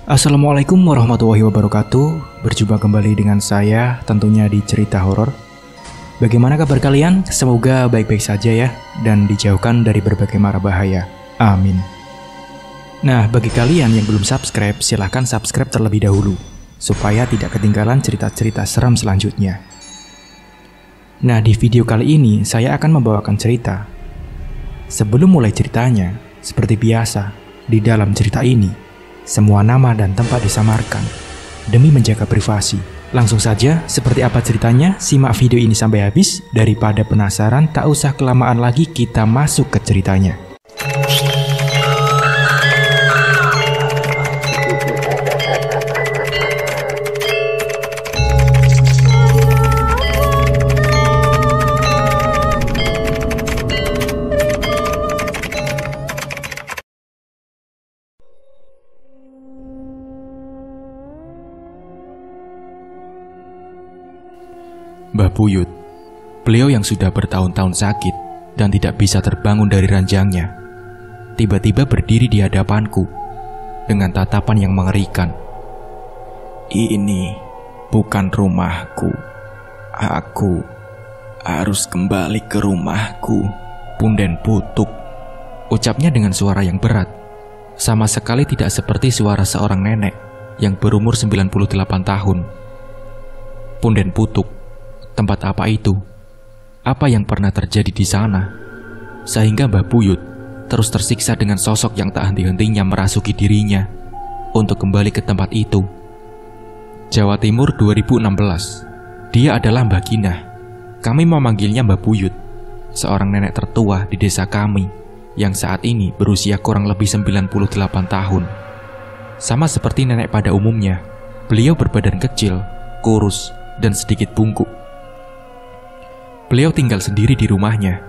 Assalamualaikum warahmatullahi wabarakatuh. Berjumpa kembali dengan saya tentunya di cerita horor. Bagaimana kabar kalian? Semoga baik-baik saja ya, dan dijauhkan dari berbagai mara bahaya. Amin. Nah, bagi kalian yang belum subscribe, silahkan subscribe terlebih dahulu supaya tidak ketinggalan cerita-cerita seram selanjutnya. Nah, di video kali ini saya akan membawakan cerita. Sebelum mulai ceritanya, seperti biasa, di dalam cerita ini semua nama dan tempat disamarkan demi menjaga privasi. Langsung saja, seperti apa ceritanya? Simak video ini sampai habis. Daripada penasaran, tak usah kelamaan lagi, kita masuk ke ceritanya. Mbah Buyut, beliau yang sudah bertahun-tahun sakit dan tidak bisa terbangun dari ranjangnya, tiba-tiba berdiri di hadapanku dengan tatapan yang mengerikan. "Ini bukan rumahku. Aku harus kembali ke rumahku, Punden Putuk," ucapnya dengan suara yang berat, sama sekali tidak seperti suara seorang nenek yang berumur 98 tahun. Punden Putuk. Tempat apa itu? Apa yang pernah terjadi di sana? Sehingga Mbah Buyut terus tersiksa dengan sosok yang tak henti-hentinya merasuki dirinya untuk kembali ke tempat itu. Jawa Timur 2016. Dia adalah Mbah Ginah. Kami memanggilnya Mbah Buyut, seorang nenek tertua di desa kami yang saat ini berusia kurang lebih 98 tahun. Sama seperti nenek pada umumnya, beliau berbadan kecil, kurus, dan sedikit bungkuk. Beliau tinggal sendiri di rumahnya,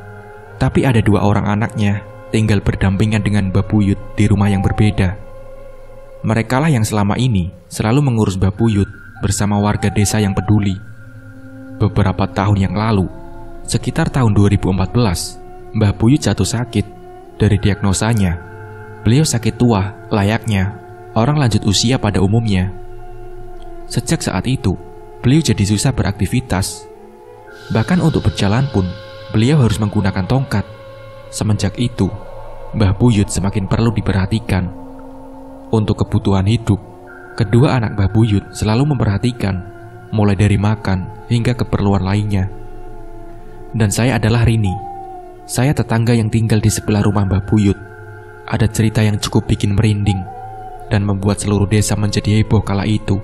tapi ada dua orang anaknya tinggal berdampingan dengan Mbah Buyut di rumah yang berbeda. Merekalah yang selama ini selalu mengurus Mbah Buyut bersama warga desa yang peduli. Beberapa tahun yang lalu, sekitar tahun 2014, Mbah Buyut jatuh sakit. Dari diagnosanya, beliau sakit tua layaknya orang lanjut usia pada umumnya. Sejak saat itu, beliau jadi susah beraktivitas. Bahkan untuk berjalan pun, beliau harus menggunakan tongkat. Semenjak itu, Mbah Buyut semakin perlu diperhatikan. Untuk kebutuhan hidup, kedua anak Mbah Buyut selalu memperhatikan, mulai dari makan hingga keperluan lainnya. Dan saya adalah Rini. Saya tetangga yang tinggal di sebelah rumah Mbah Buyut. Ada cerita yang cukup bikin merinding dan membuat seluruh desa menjadi heboh kala itu.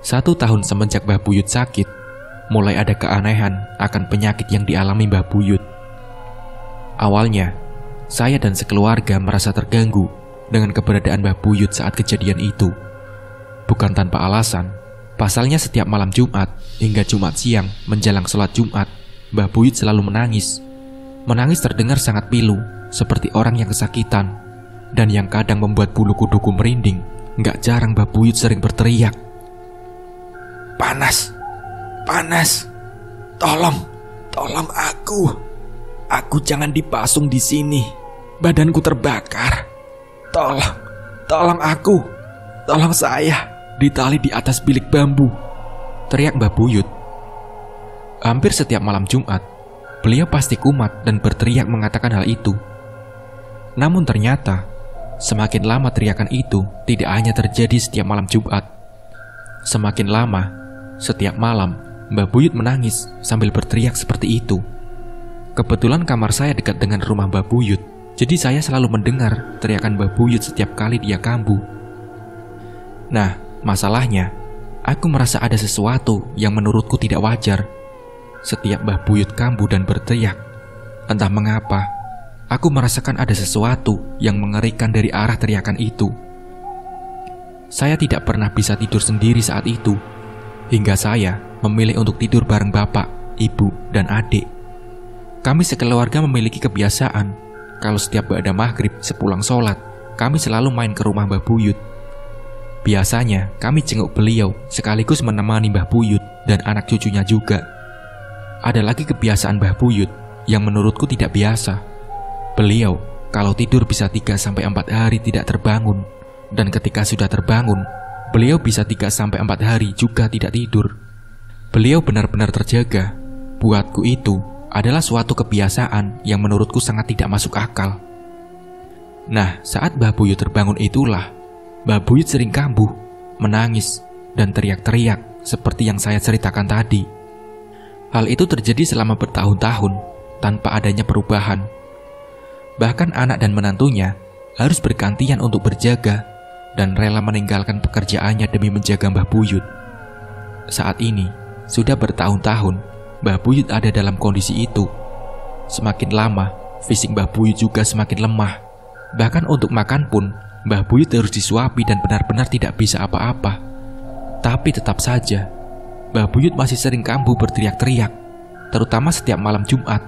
1 tahun semenjak Mbah Buyut sakit, mulai ada keanehan akan penyakit yang dialami Mbah Buyut. Awalnya, saya dan sekeluarga merasa terganggu dengan keberadaan Mbah Buyut saat kejadian itu. Bukan tanpa alasan, pasalnya setiap malam Jumat hingga Jumat siang menjelang sholat Jumat, Mbah Buyut selalu menangis. Menangis terdengar sangat pilu, seperti orang yang kesakitan, dan yang kadang membuat bulu kuduku merinding. Gak jarang Mbah Buyut sering berteriak, "Panas! Panas! Tolong aku jangan dipasung di sini. Badanku terbakar. Tolong aku. Tolong saya ditali di atas bilik bambu," teriak Mbah Buyut. Hampir setiap malam Jumat, beliau pasti kumat dan berteriak mengatakan hal itu. Namun ternyata, semakin lama teriakan itu tidak hanya terjadi setiap malam Jumat. Semakin lama, setiap malam, Mbah Buyut menangis sambil berteriak seperti itu. Kebetulan kamar saya dekat dengan rumah Mbah Buyut, jadi saya selalu mendengar teriakan Mbah Buyut setiap kali dia kambuh. Nah, masalahnya, aku merasa ada sesuatu yang menurutku tidak wajar. Setiap Mbah Buyut kambuh dan berteriak, entah mengapa, aku merasakan ada sesuatu yang mengerikan dari arah teriakan itu. Saya tidak pernah bisa tidur sendiri saat itu, hingga saya memilih untuk tidur bareng bapak, ibu, dan adik. Kami sekeluarga memiliki kebiasaan, kalau setiap ba'da maghrib sepulang sholat, kami selalu main ke rumah Mbah Buyut. Biasanya kami jenguk beliau sekaligus menemani Mbah Buyut dan anak cucunya juga. Ada lagi kebiasaan Mbah Buyut yang menurutku tidak biasa. Beliau kalau tidur bisa 3-4 hari tidak terbangun, Dan ketika sudah terbangun, beliau bisa 3-4 hari juga tidak tidur. Beliau benar-benar terjaga. Buatku itu adalah suatu kebiasaan yang menurutku sangat tidak masuk akal. Nah, saat Mbah Buyut terbangun itulah Mbah Buyut sering kambuh, menangis, dan teriak-teriak seperti yang saya ceritakan tadi. Hal itu terjadi selama bertahun-tahun tanpa adanya perubahan. Bahkan anak dan menantunya harus bergantian untuk berjaga dan rela meninggalkan pekerjaannya demi menjaga Mbah Buyut. Saat ini, sudah bertahun-tahun Mbah Buyut ada dalam kondisi itu. Semakin lama, fisik Mbah Buyut juga semakin lemah. Bahkan untuk makan pun, Mbah Buyut harus disuapi dan benar-benar tidak bisa apa-apa. Tapi tetap saja, Mbah Buyut masih sering kambuh berteriak-teriak, terutama setiap malam Jumat.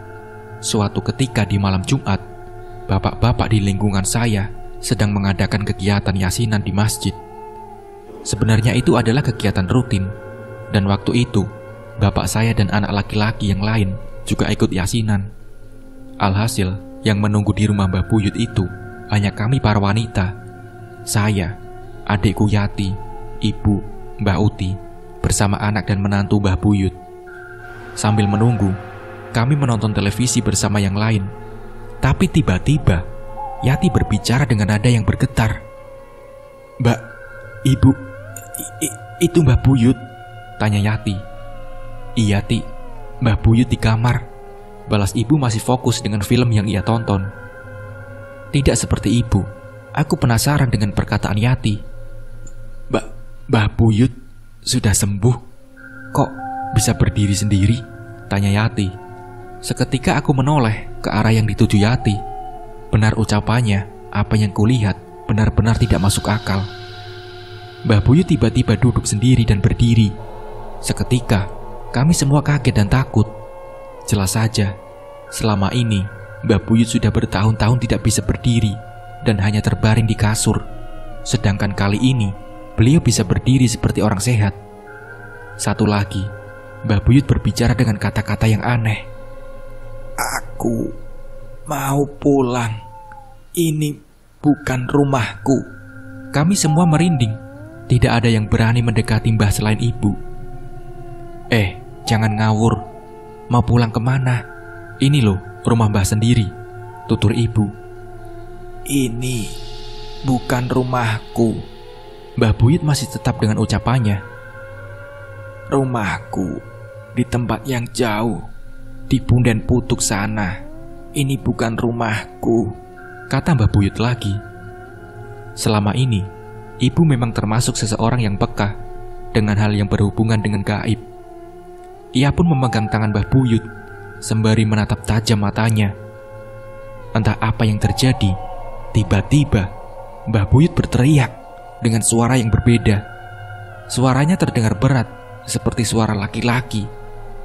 Suatu ketika di malam Jumat, bapak-bapak di lingkungan saya sedang mengadakan kegiatan yasinan di masjid. Sebenarnya itu adalah kegiatan rutin, dan waktu itu, bapak saya dan anak laki-laki yang lain juga ikut yasinan. Alhasil, yang menunggu di rumah Mbah Buyut itu hanya kami para wanita. Saya, adikku Yati, ibu, Mbah Uti, bersama anak dan menantu Mbah Buyut. Sambil menunggu, kami menonton televisi bersama yang lain. Tapi tiba-tiba, Yati berbicara dengan nada yang bergetar. "Mbak, ibu, itu Mbah Buyut?" tanya Yati. "Iya, Ti, Mbah Buyut di kamar," balas ibu masih fokus dengan film yang ia tonton. Tidak seperti ibu, aku penasaran dengan perkataan Yati. Mbah Buyut sudah sembuh? Kok bisa berdiri sendiri?" tanya Yati. Seketika aku menoleh ke arah yang dituju Yati. Benar ucapannya, apa yang kulihat benar-benar tidak masuk akal. Mbah Buyut tiba-tiba duduk sendiri dan berdiri. Seketika, kami semua kaget dan takut. Jelas saja, selama ini Mbah Buyut sudah bertahun-tahun tidak bisa berdiri dan hanya terbaring di kasur. Sedangkan kali ini, beliau bisa berdiri seperti orang sehat. Satu lagi, Mbah Buyut berbicara dengan kata-kata yang aneh. "Aku mau pulang. Ini bukan rumahku." Kami semua merinding. Tidak ada yang berani mendekati Mbah selain ibu. Jangan ngawur. Mau pulang kemana? Ini loh, rumah Mbah sendiri," tutur ibu. "Ini bukan rumahku." Mbah Buyut masih tetap dengan ucapannya. "Rumahku di tempat yang jauh, di Punden Putuk sana. Ini bukan rumahku," kata Mbah Buyut lagi. Selama ini, ibu memang termasuk seseorang yang peka dengan hal yang berhubungan dengan gaib. Ia pun memegang tangan Mbah Buyut sembari menatap tajam matanya. Entah apa yang terjadi, tiba-tiba Mbah Buyut berteriak dengan suara yang berbeda. Suaranya terdengar berat seperti suara laki-laki.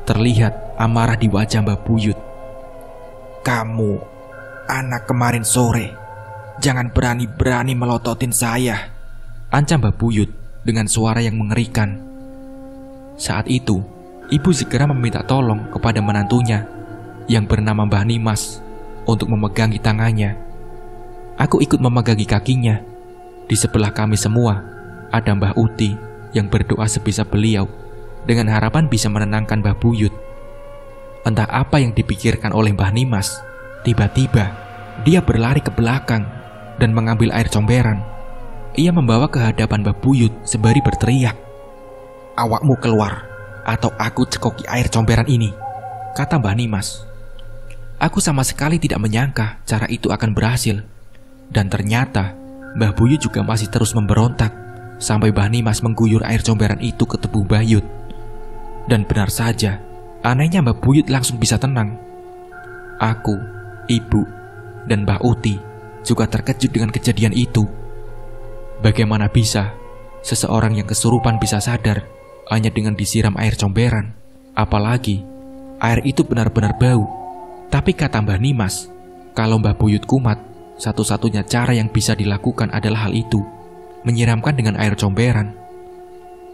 Terlihat amarah di wajah Mbah Buyut. "Kamu, anak kemarin sore, jangan berani-berani melototin saya," ancam Mbah Buyut dengan suara yang mengerikan. Saat itu, ibu segera meminta tolong kepada menantunya yang bernama Mbah Nimas untuk memegangi tangannya. Aku ikut memegangi kakinya. Di sebelah kami semua ada Mbah Uti yang berdoa sebisa beliau dengan harapan bisa menenangkan Mbah Buyut. Entah apa yang dipikirkan oleh Mbah Nimas, tiba-tiba dia berlari ke belakang dan mengambil air comberan. Ia membawa ke hadapan Mbah Buyut sembari berteriak, "Awakmu keluar, atau aku cekoki air comberan ini," kata Mbah Nimas. Aku sama sekali tidak menyangka cara itu akan berhasil. Dan ternyata Mbah Buyut juga masih terus memberontak sampai Mbah Nimas mengguyur air comberan itu ke tubuh Mbah Buyut. Dan benar saja, anehnya Mbah Buyut langsung bisa tenang. Aku, ibu, dan Mbah Uti juga terkejut dengan kejadian itu. Bagaimana bisa seseorang yang kesurupan bisa sadar hanya dengan disiram air comberan? Apalagi air itu benar-benar bau. Tapi kata Mbah Nimas, kalau Mbah Buyut kumat, satu-satunya cara yang bisa dilakukan adalah hal itu, menyiramkan dengan air comberan.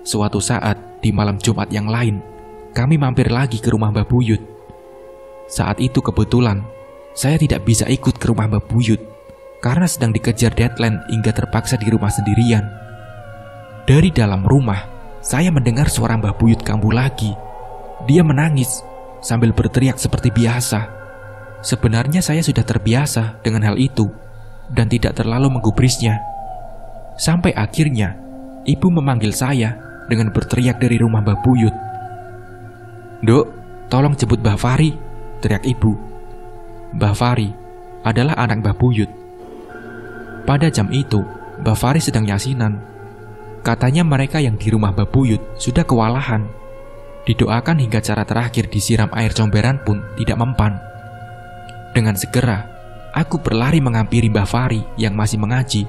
Suatu saat di malam Jumat yang lain, kami mampir lagi ke rumah Mbah Buyut. Saat itu kebetulan saya tidak bisa ikut ke rumah Mbah Buyut karena sedang dikejar deadline hingga terpaksa di rumah sendirian. Dari dalam rumah, saya mendengar suara Mbah Buyut kambuh lagi. Dia menangis sambil berteriak seperti biasa. Sebenarnya saya sudah terbiasa dengan hal itu dan tidak terlalu menggubrisnya. Sampai akhirnya, ibu memanggil saya dengan berteriak dari rumah Mbah Buyut. "Dok, tolong jemput Mbah Fahri," teriak ibu. Mbah Fahri adalah anak Mbah Buyut. Pada jam itu, Mbah Fahri sedang yasinan. Katanya mereka yang di rumah Mbah Buyut sudah kewalahan. Didoakan hingga cara terakhir disiram air comberan pun tidak mempan. Dengan segera, aku berlari menghampiri Mbah Fahri yang masih mengaji.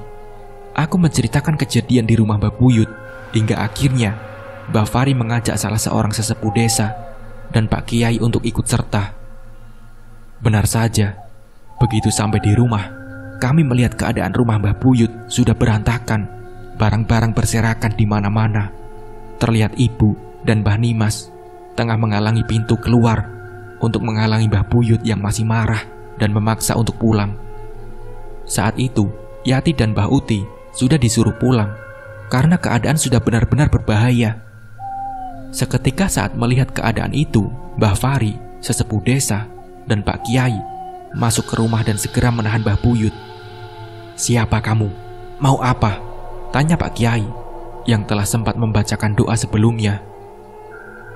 Aku menceritakan kejadian di rumah Mbah Buyut, hingga akhirnya Mbah Fahri mengajak salah seorang sesepuh desa dan Pak Kiai untuk ikut serta. Benar saja, begitu sampai di rumah, kami melihat keadaan rumah Mbah Buyut sudah berantakan, barang-barang berserakan di mana-mana. Terlihat ibu dan Mbah Nimas tengah menghalangi pintu keluar untuk menghalangi Mbah Buyut yang masih marah dan memaksa untuk pulang. Saat itu, Yati dan Mbah Uti sudah disuruh pulang karena keadaan sudah benar-benar berbahaya. Seketika saat melihat keadaan itu, Mbah Fahri, sesepuh desa, dan Pak Kiai masuk ke rumah dan segera menahan Mbah Buyut. "Siapa kamu? Mau apa?" tanya Pak Kiai yang telah sempat membacakan doa sebelumnya.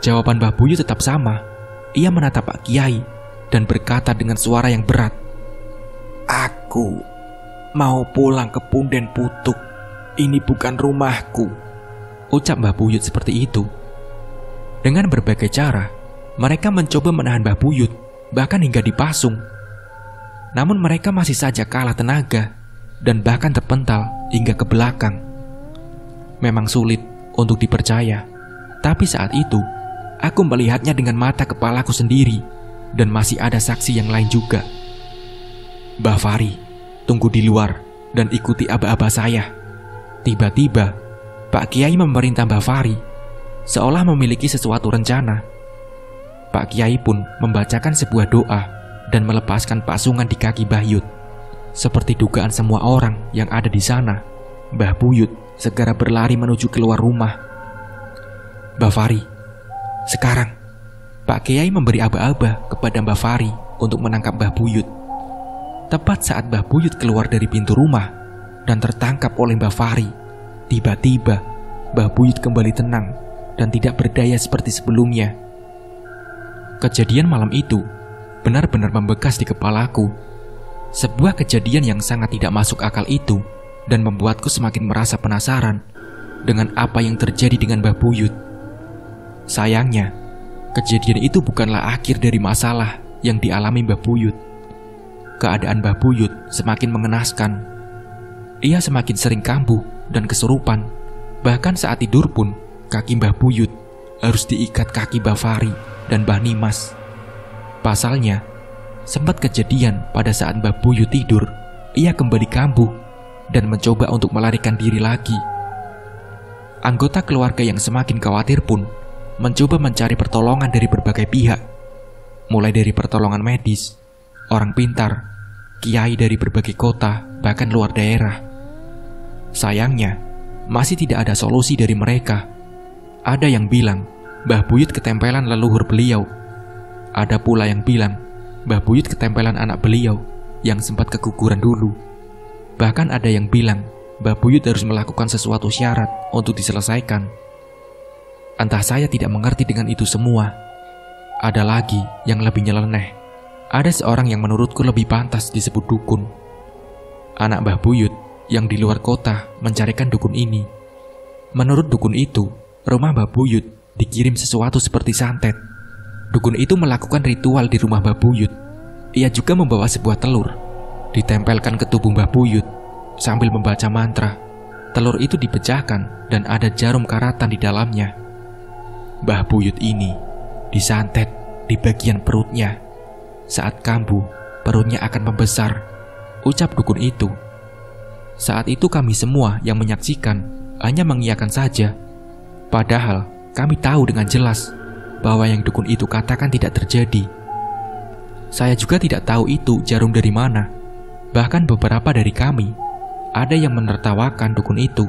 Jawaban Mbah Buyut tetap sama. Ia menatap Pak Kiai dan berkata dengan suara yang berat, "Aku mau pulang ke Punden Putuk. Ini bukan rumahku," ucap Mbah Buyut seperti itu. Dengan berbagai cara, mereka mencoba menahan Mbah Buyut, bahkan hingga dipasung. Namun mereka masih saja kalah tenaga dan bahkan terpental hingga ke belakang. Memang sulit untuk dipercaya, tapi saat itu aku melihatnya dengan mata kepalaku sendiri dan masih ada saksi yang lain juga. "Mbah Fahri, tunggu di luar dan ikuti aba-aba saya." Tiba-tiba, Pak Kiai memerintah Mbah Fahri seolah memiliki sesuatu rencana. Pak Kiai pun membacakan sebuah doa dan melepaskan pasungan di kaki Mbah Yut. Seperti dugaan semua orang yang ada di sana, Mbah Buyut segera berlari menuju keluar rumah. "Mbah Fahri, sekarang," Pak Kiai memberi aba-aba kepada Mbah Fahri untuk menangkap Mbah Buyut. Tepat saat Mbah Buyut keluar dari pintu rumah dan tertangkap oleh Mbah Fahri, tiba-tiba Mbah Buyut kembali tenang dan tidak berdaya seperti sebelumnya. Kejadian malam itu benar-benar membekas di kepalaku. Sebuah kejadian yang sangat tidak masuk akal itu dan membuatku semakin merasa penasaran dengan apa yang terjadi dengan Mbah Buyut. Sayangnya, kejadian itu bukanlah akhir dari masalah yang dialami Mbah Buyut. Keadaan Mbah Buyut semakin mengenaskan. Ia semakin sering kambuh dan kesurupan. Bahkan saat tidur pun, kaki Mbah Buyut harus diikat kaki Mbah Fahri dan Mbah Nimas. Pasalnya, sempat kejadian pada saat Mbah Buyut tidur, ia kembali kambuh dan mencoba untuk melarikan diri lagi. Anggota keluarga yang semakin khawatir pun mencoba mencari pertolongan dari berbagai pihak, mulai dari pertolongan medis, orang pintar, kiai dari berbagai kota, bahkan luar daerah. Sayangnya, masih tidak ada solusi dari mereka. Ada yang bilang Mbah Buyut ketempelan leluhur beliau. Ada pula yang bilang Mbah Buyut ketempelan anak beliau yang sempat keguguran dulu. Bahkan ada yang bilang Mbah Buyut harus melakukan sesuatu syarat untuk diselesaikan. Entah saya tidak mengerti dengan itu semua. Ada lagi yang lebih nyeleneh. Ada seorang yang menurutku lebih pantas disebut dukun. Anak Mbah Buyut yang di luar kota mencarikan dukun ini. Menurut dukun itu, rumah Mbah Buyut dikirim sesuatu seperti santet. Dukun itu melakukan ritual di rumah Mbah Buyut. Ia juga membawa sebuah telur, ditempelkan ke tubuh Mbah Buyut sambil membaca mantra. Telur itu dipecahkan dan ada jarum karatan di dalamnya. Mbah Buyut ini disantet di bagian perutnya. Saat kambuh, perutnya akan membesar, ucap dukun itu. Saat itu kami semua yang menyaksikan hanya mengiyakan saja. Padahal kami tahu dengan jelas bahwa yang dukun itu katakan tidak terjadi. Saya juga tidak tahu itu jarum dari mana. Bahkan beberapa dari kami ada yang menertawakan dukun itu.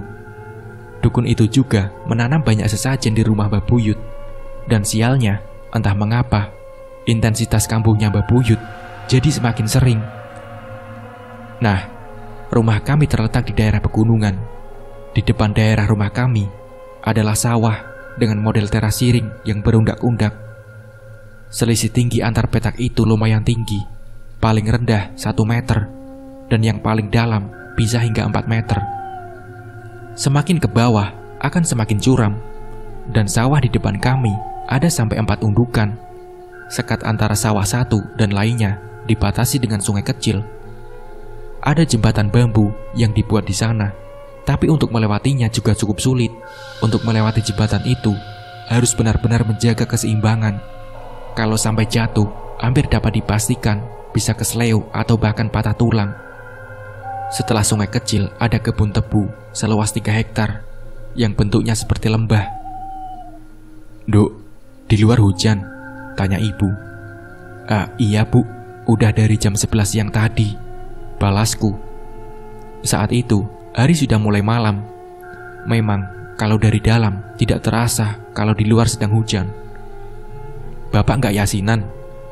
Dukun itu juga menanam banyak sesajen di rumah Mbah Buyut. Dan sialnya, entah mengapa, intensitas kambuhnya Mbah Buyut jadi semakin sering. Nah, rumah kami terletak di daerah pegunungan. Di depan daerah rumah kami adalah sawah dengan model teras siring yang berundak-undak. Selisih tinggi antar petak itu lumayan tinggi, paling rendah 1 meter, dan yang paling dalam bisa hingga 4 meter. Semakin ke bawah akan semakin curam, dan sawah di depan kami ada sampai 4 undukan. Sekat antara sawah satu dan lainnya dibatasi dengan sungai kecil. Ada jembatan bambu yang dibuat di sana, tapi untuk melewatinya juga cukup sulit. Untuk melewati jembatan itu harus benar-benar menjaga keseimbangan. Kalau sampai jatuh, hampir dapat dipastikan bisa kesleo atau bahkan patah tulang. Setelah sungai kecil ada kebun tebu seluas 3 hektar yang bentuknya seperti lembah. "Duk, di luar hujan?" tanya ibu. Iya bu, udah dari jam 11 siang tadi," balasku. Saat itu hari sudah mulai malam. Memang kalau dari dalam tidak terasa kalau di luar sedang hujan. "Bapak nggak yasinan?"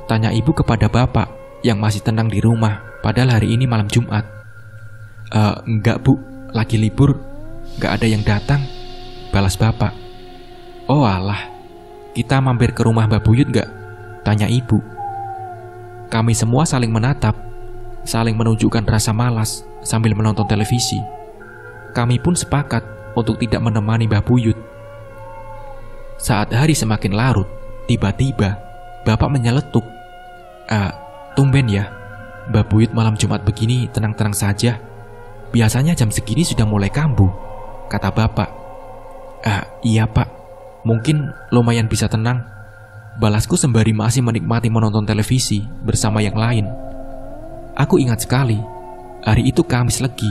tanya ibu kepada bapak yang masih tenang di rumah padahal hari ini malam Jumat. Enggak bu, lagi libur, nggak ada yang datang," balas bapak. "Oh alah, kita mampir ke rumah Mbah Buyut nggak?" tanya ibu. Kami semua saling menatap, saling menunjukkan rasa malas sambil menonton televisi. Kami pun sepakat untuk tidak menemani Mbah Buyut. Saat hari semakin larut, tiba-tiba bapak menyeletuk. Tumben ya, Mbah Buyut malam Jumat begini tenang-tenang saja. Biasanya jam segini sudah mulai kambuh," kata bapak. Iya pak, mungkin lumayan bisa tenang," balasku sembari masih menikmati menonton televisi bersama yang lain. Aku ingat sekali, hari itu Kamis Legi.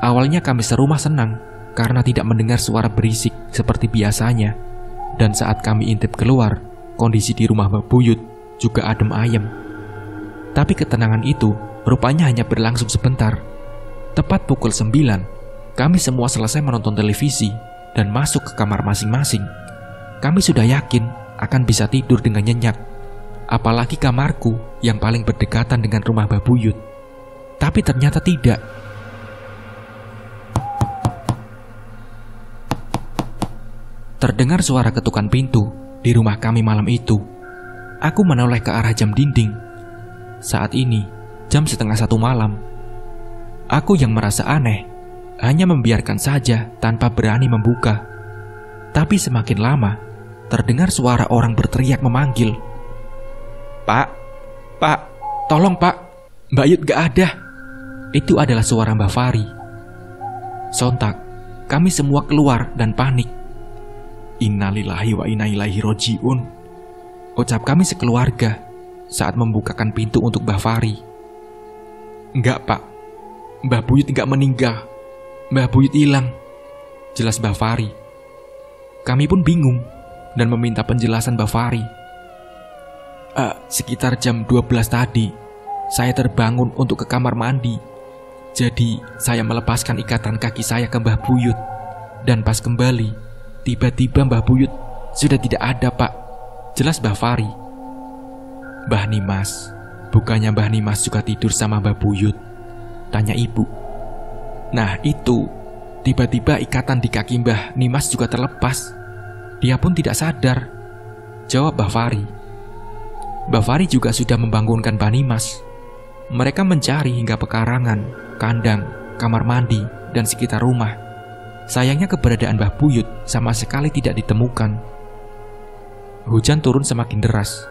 Awalnya kami serumah senang karena tidak mendengar suara berisik seperti biasanya. Dan saat kami intip keluar, kondisi di rumah Mbah Buyut juga adem ayem. Tapi ketenangan itu rupanya hanya berlangsung sebentar. Tepat pukul 9, kami semua selesai menonton televisi dan masuk ke kamar masing-masing. Kami sudah yakin akan bisa tidur dengan nyenyak. Apalagi kamarku yang paling berdekatan dengan rumah Mbah Buyut. Tapi ternyata tidak. Terdengar suara ketukan pintu di rumah kami malam itu. Aku menoleh ke arah jam dinding. Saat ini jam 12:30 malam. Aku yang merasa aneh hanya membiarkan saja tanpa berani membuka. Tapi semakin lama terdengar suara orang berteriak memanggil. Pak, tolong pak, Mbak Yut gak ada." Itu adalah suara Mbak Fari. Sontak kami semua keluar dan panik. "Innalillahi wa inna ilaihi roji'un," ucap kami sekeluarga saat membukakan pintu untuk Mbak Fari. "Enggak pak, Mbah Buyut enggak meninggal. Mbah Buyut hilang," jelas Mbah Fari. Kami pun bingung dan meminta penjelasan Mbah Fari. Sekitar jam 12 tadi, saya terbangun untuk ke kamar mandi. Jadi saya melepaskan ikatan kaki saya ke Mbah Buyut. Dan pas kembali, tiba-tiba Mbah Buyut sudah tidak ada pak," jelas Mbah Fari. "Mbah Nimas, bukannya Mbah Nimas juga tidur sama Mbah Buyut?" tanya ibu. "Nah itu, tiba-tiba ikatan di kaki Mbah Nimas juga terlepas. Dia pun tidak sadar," jawab Mbah Fari. Mbah Fari juga sudah membangunkan Mbah Nimas. Mereka mencari hingga pekarangan, kandang, kamar mandi, dan sekitar rumah. Sayangnya keberadaan Mbah Buyut sama sekali tidak ditemukan. Hujan turun semakin deras.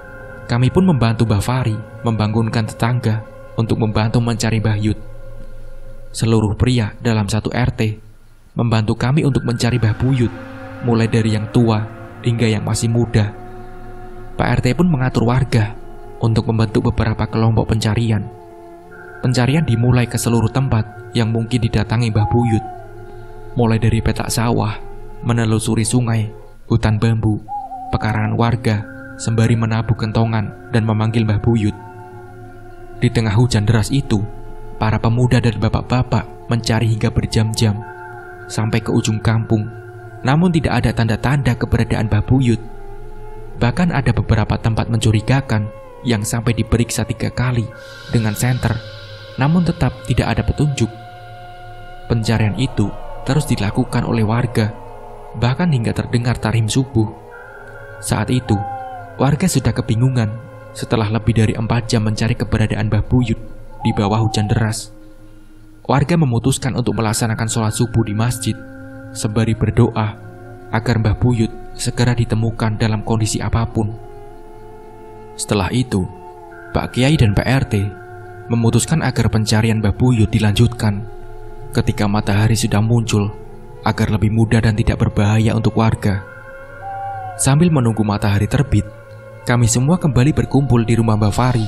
Kami pun membantu Mbah Fari membangunkan tetangga untuk membantu mencari Mbah Yut. Seluruh pria dalam satu RT membantu kami untuk mencari Mbah Buyut, mulai dari yang tua hingga yang masih muda. Pak RT pun mengatur warga untuk membentuk beberapa kelompok pencarian. Pencarian dimulai ke seluruh tempat yang mungkin didatangi Mbah Buyut, mulai dari petak sawah, menelusuri sungai, hutan bambu, pekarangan warga, sembari menabuh kentongan dan memanggil Mbah Buyut. Di tengah hujan deras itu, para pemuda dan bapak-bapak mencari hingga berjam-jam sampai ke ujung kampung, namun tidak ada tanda-tanda keberadaan Mbah Buyut. Bahkan ada beberapa tempat mencurigakan yang sampai diperiksa 3 kali dengan senter, namun tetap tidak ada petunjuk. Pencarian itu terus dilakukan oleh warga, bahkan hingga terdengar tarim subuh. Saat itu, warga sudah kebingungan setelah lebih dari 4 jam mencari keberadaan Mbah Buyut di bawah hujan deras. Warga memutuskan untuk melaksanakan sholat subuh di masjid sembari berdoa agar Mbah Buyut segera ditemukan dalam kondisi apapun. Setelah itu, Pak Kiai dan Pak RT memutuskan agar pencarian Mbah Buyut dilanjutkan ketika matahari sudah muncul agar lebih mudah dan tidak berbahaya untuk warga. Sambil menunggu matahari terbit, kami semua kembali berkumpul di rumah Mbah Fari.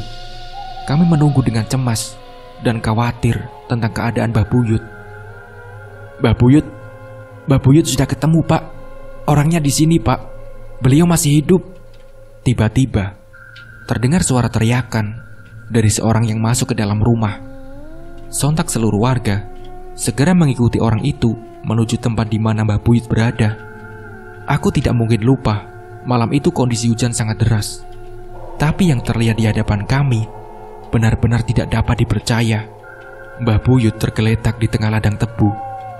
Kami menunggu dengan cemas dan khawatir tentang keadaan Mbah Buyut. Mbah Buyut sudah ketemu, Pak. Orangnya di sini, Pak. Beliau masih hidup. Tiba-tiba terdengar suara teriakan dari seorang yang masuk ke dalam rumah. Sontak seluruh warga segera mengikuti orang itu menuju tempat di mana Mbah Buyut berada. Aku tidak mungkin lupa, malam itu kondisi hujan sangat deras. Tapi yang terlihat di hadapan kami benar-benar tidak dapat dipercaya. Mbah Buyut tergeletak di tengah ladang tebu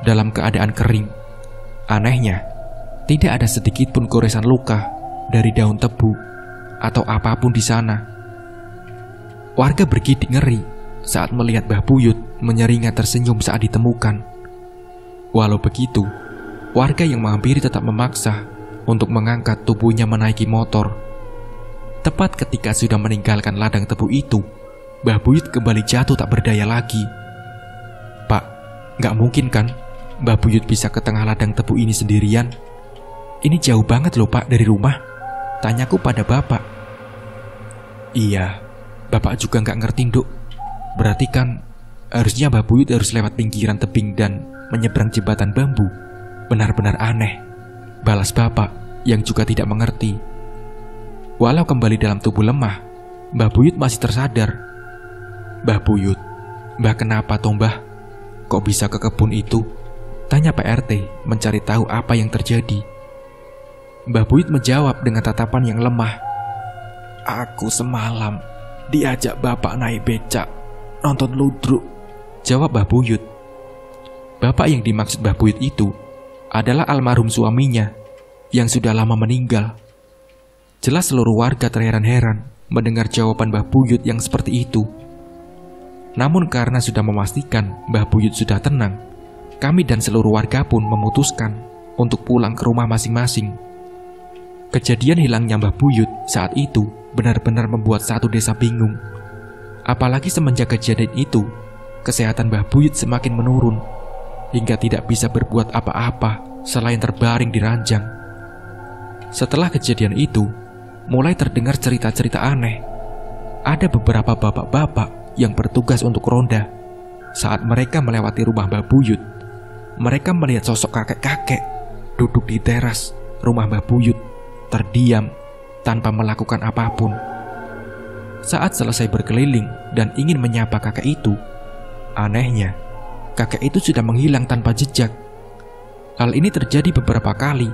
dalam keadaan kering. Anehnya, tidak ada sedikit pun goresan luka dari daun tebu atau apapun di sana. Warga bergidik ngeri saat melihat Mbah Buyut menyeringai tersenyum saat ditemukan. Walau begitu, warga yang menghampiri tetap memaksa untuk mengangkat tubuhnya menaiki motor. Tepat ketika sudah meninggalkan ladang tebu itu, Mbah Buyut kembali jatuh tak berdaya lagi. Pak, nggak mungkin kan Mbah Buyut bisa ke tengah ladang tebu ini sendirian? Ini jauh banget loh, Pak, dari rumah. Tanyaku pada bapak. Iya, bapak juga nggak ngerti, Nduk. Berarti kan harusnya Mbah Buyut harus lewat pinggiran tebing dan menyeberang jembatan bambu. Benar-benar aneh, balas bapak yang juga tidak mengerti. Walau kembali dalam tubuh lemah, Mbah Buyut masih tersadar. Mbah Buyut, Mbah kenapa toh Mbah? Kok bisa ke kebun itu? Tanya Pak RT mencari tahu apa yang terjadi. Mbah Buyut menjawab dengan tatapan yang lemah. Aku semalam diajak bapak naik becak, nonton ludruk, jawab Mbah Buyut. Bapak yang dimaksud Mbah Buyut itu adalah almarhum suaminya yang sudah lama meninggal. Jelas seluruh warga terheran-heran mendengar jawaban Mbah Buyut yang seperti itu. Namun karena sudah memastikan Mbah Buyut sudah tenang, kami dan seluruh warga pun memutuskan untuk pulang ke rumah masing-masing. Kejadian hilangnya Mbah Buyut saat itu benar-benar membuat satu desa bingung. Apalagi semenjak kejadian itu, kesehatan Mbah Buyut semakin menurun hingga tidak bisa berbuat apa-apa selain terbaring di ranjang. Setelah kejadian itu, mulai terdengar cerita-cerita aneh. Ada beberapa bapak-bapak yang bertugas untuk ronda. Saat mereka melewati rumah Mbah Buyut, mereka melihat sosok kakek-kakek duduk di teras rumah Mbah Buyut, terdiam tanpa melakukan apapun. Saat selesai berkeliling dan ingin menyapa kakek itu, anehnya, kakek itu sudah menghilang tanpa jejak. Hal ini terjadi beberapa kali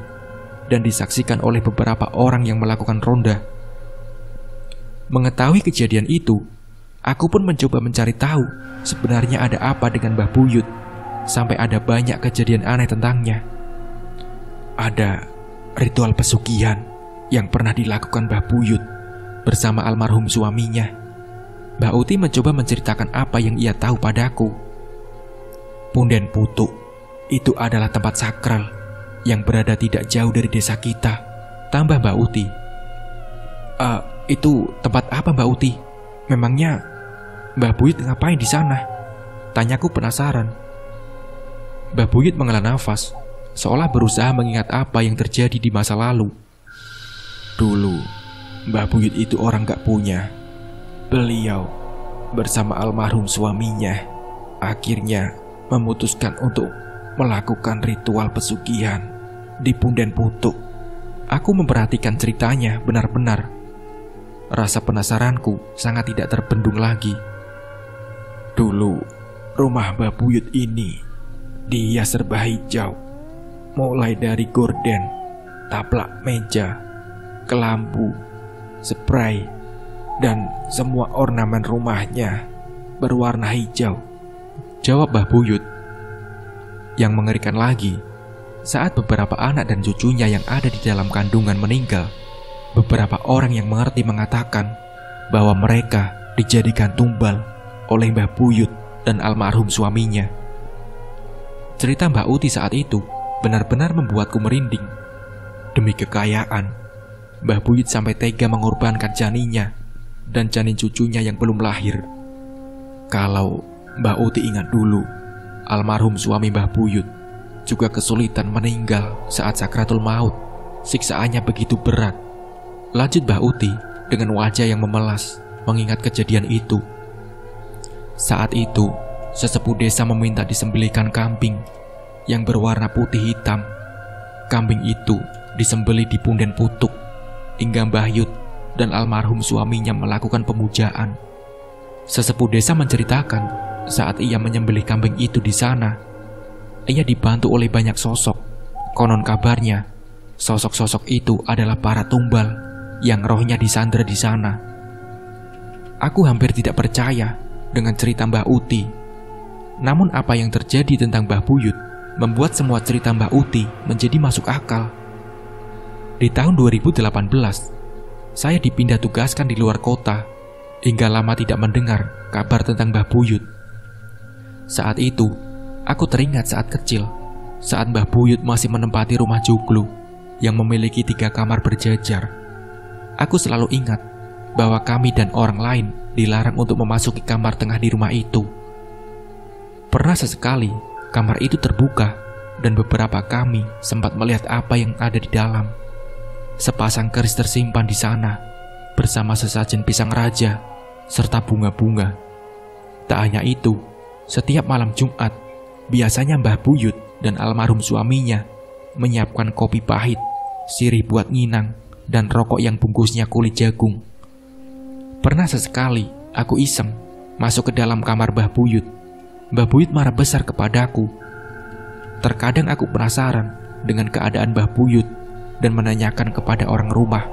dan disaksikan oleh beberapa orang yang melakukan ronda. Mengetahui kejadian itu, aku pun mencoba mencari tahu sebenarnya ada apa dengan Mbah Buyut, sampai ada banyak kejadian aneh tentangnya. Ada ritual pesugihan yang pernah dilakukan Mbah Buyut bersama almarhum suaminya. Mbak Uti mencoba menceritakan apa yang ia tahu padaku. Punden Putuk itu adalah tempat sakral yang berada tidak jauh dari desa kita, tambah Mbak Uti. Itu tempat apa Mbak Uti? Memangnya Mbah Buyut ngapain di sana? Tanyaku penasaran. Mbah Buyut menghela nafas, seolah berusaha mengingat apa yang terjadi di masa lalu. Dulu, Mbah Buyut itu orang gak punya. Beliau bersama almarhum suaminya akhirnya memutuskan untuk melakukan ritual pesugihan di Punden Putuk. Aku memperhatikan ceritanya benar-benar. Rasa penasaranku sangat tidak terbendung lagi. Dulu Rumah Mbah Buyut ini dia serba hijau, mulai dari gorden, taplak meja, kelambu, spray, dan semua ornamen rumahnya berwarna hijau, jawab Mbah Buyut. Yang mengerikan lagi, saat beberapa anak dan cucunya yang ada di dalam kandungan meninggal, beberapa orang yang mengerti mengatakan bahwa mereka dijadikan tumbal oleh Mbah Buyut dan almarhum suaminya. Cerita Mbak Uti saat itu benar-benar membuatku merinding. Demi kekayaan, Mbah Buyut sampai tega mengorbankan janinnya dan janin cucunya yang belum lahir. Kalau Mbak Uti ingat dulu, almarhum suami Mbah Buyut juga kesulitan meninggal saat sakratul maut. Siksaannya begitu berat. Lanjut Mbah Uti dengan wajah yang memelas mengingat kejadian itu. Saat itu, sesepuh desa meminta disembelihkan kambing yang berwarna putih hitam. Kambing itu disembelih di punden putuk hingga Mbah Yut dan almarhum suaminya melakukan pemujaan. Sesepuh desa menceritakan saat ia menyembelih kambing itu di sana, ia dibantu oleh banyak sosok. Konon kabarnya, sosok-sosok itu adalah para tumbal yang rohnya disandra di sana. Aku hampir tidak percaya dengan cerita Mbah Uti. Namun apa yang terjadi tentang Mbah Buyut membuat semua cerita Mbah Uti menjadi masuk akal. Di tahun 2018, saya dipindah tugaskan di luar kota hingga lama tidak mendengar kabar tentang Mbah Buyut. Saat itu, aku teringat saat kecil, saat Mbah Buyut masih menempati rumah joglo yang memiliki 3 kamar berjajar. Aku selalu ingat bahwa kami dan orang lain dilarang untuk memasuki kamar tengah di rumah itu. Pernah sesekali kamar itu terbuka dan beberapa kami sempat melihat apa yang ada di dalam. Sepasang keris tersimpan di sana bersama sesajen pisang raja serta bunga-bunga. Tak hanya itu, setiap malam Jumat biasanya Mbah Buyut dan almarhum suaminya menyiapkan kopi pahit, sirih buat nginang, dan rokok yang bungkusnya kulit jagung. Pernah sesekali aku iseng masuk ke dalam kamar Mbah Buyut. Mbah Buyut marah besar kepadaku. Terkadang aku penasaran dengan keadaan Mbah Buyut dan menanyakan kepada orang rumah.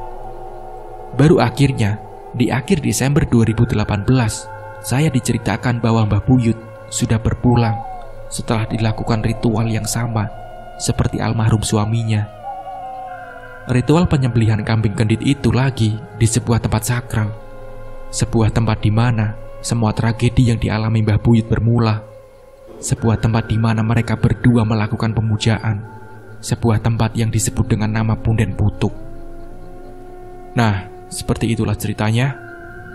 Baru akhirnya di akhir Desember 2018, saya diceritakan bahwa Mbah Buyut sudah berpulang setelah dilakukan ritual yang sama seperti almarhum suaminya. Ritual penyembelihan kambing kendit itu lagi di sebuah tempat sakral. Sebuah tempat di mana semua tragedi yang dialami Mbah Buyut bermula. Sebuah tempat di mana mereka berdua melakukan pemujaan. Sebuah tempat yang disebut dengan nama punden putuk. Nah, seperti itulah ceritanya.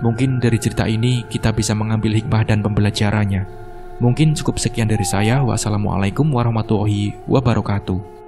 Mungkin dari cerita ini kita bisa mengambil hikmah dan pembelajarannya. Mungkin cukup sekian dari saya. Wassalamualaikum warahmatullahi wabarakatuh.